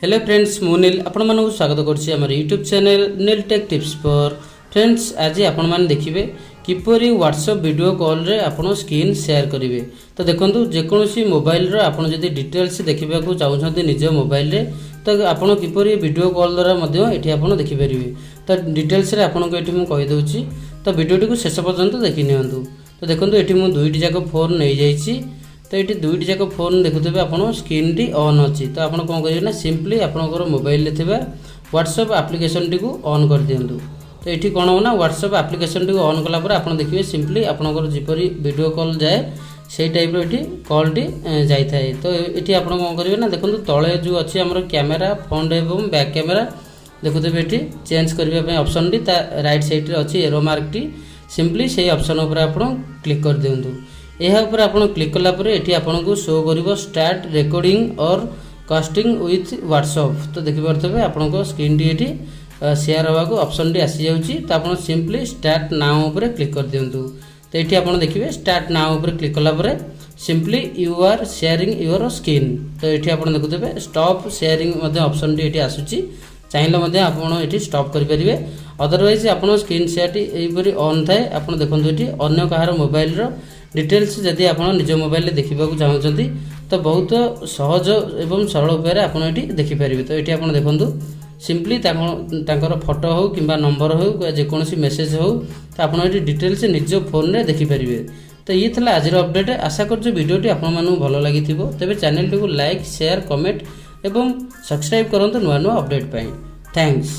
Hello friends मु नील आपण मानक स्वागत करछि हमर यूट्यूब चैनल नील टेक टिप्स पर। फ्रेंड्स आज आपण माने देखिबे किपरि व्हाट्सएप वीडियो कॉल रे आपण स्क्रीन शेयर करिवे। तो देखंतु जेकोसी मोबाइल रो आपण जदी डिटेल्स देखिबा को चाहउछन्ते निज मोबाइल रे तो आपण किपरि वीडियो कॉल द्वारा मध्ये एठी आपण देखि परिबे। तो डिटेल्स रे आपण को एठी मु कहि दोछि तो वीडियो को शेष पर्यंत देखि नियंतु। तो देखंतु एठी मु दुईटी जाक फोन नै जाईछि। तो ये दुईटी जाक फोन देखुवे आप स्क्रीन टी ऑन अच्छी तो आप कौन करेंगे ना सिंपली आपंकर mobile WhatsApp application T on कर दिंतु। तो ये कौन हो ना व्हाट्सएप आप्लिकेशन टी ऑन कलापर आप देखिए सिंपली आपंकर जपरी वीडियो कॉल जाए से टाइप ये कॉल टी जाए। तो ये आप कौन करेंगे ना देखो तले जो अच्छी आम कैमेरा फ्रंट एवं बैक कैमेरा देखुवे ये चेंज करने ऑप्शन टी राइट साइड अच्छी एरो मार्क टी सिंपली से ऑप्शन उपर आप क्लिक कर दिंतु। यह ऊपर आप क्लिक कलापर ये आपन को शो कर स्टार्ट रिकॉर्डिंग और कास्टिंग विथ व्हाट्सएप। तो देखिपे आपण स्क्रीन टी ये शेयर हवा को ऑप्शन टी आसी जाउची। तो आप सिंपली स्टार्ट नाउ ऊपर क्लिक कर दिंतु। तो ये आप देखिए स्टार्ट नाउ ऊपर क्लिक कलापर simply you are sharing your screen. तो ये आप देखुवे स्टॉप शेयरिंग ऑप्शन टी ये आसूची चाहिए आप स्टॉप करेंगे। अदरवाइज आप स्क्रीन शेयर टी यहपरी ऑन थाए आप देखो ये अन्य कहार मोबाइल डिटेल्स जदि आप निज मोबाइल देखा चाहते तो बहुत सहज एवं सरल उपाय आप देखिपारे। तो ये आप देखो सिंपली फोटो हो कि नंबर हो जेकोसी मेसेज हो तो आप डिटेल्स निज फोन में देखिपारे। तो ये था आज अपडेट। आशा कर वीडियोटी आप भल लगी तेज चैनल टी लाइक शेयर कमेंट एवं सब्सक्राइब करूँ नुआ नुआ अपडेट पाई। थैंक्स।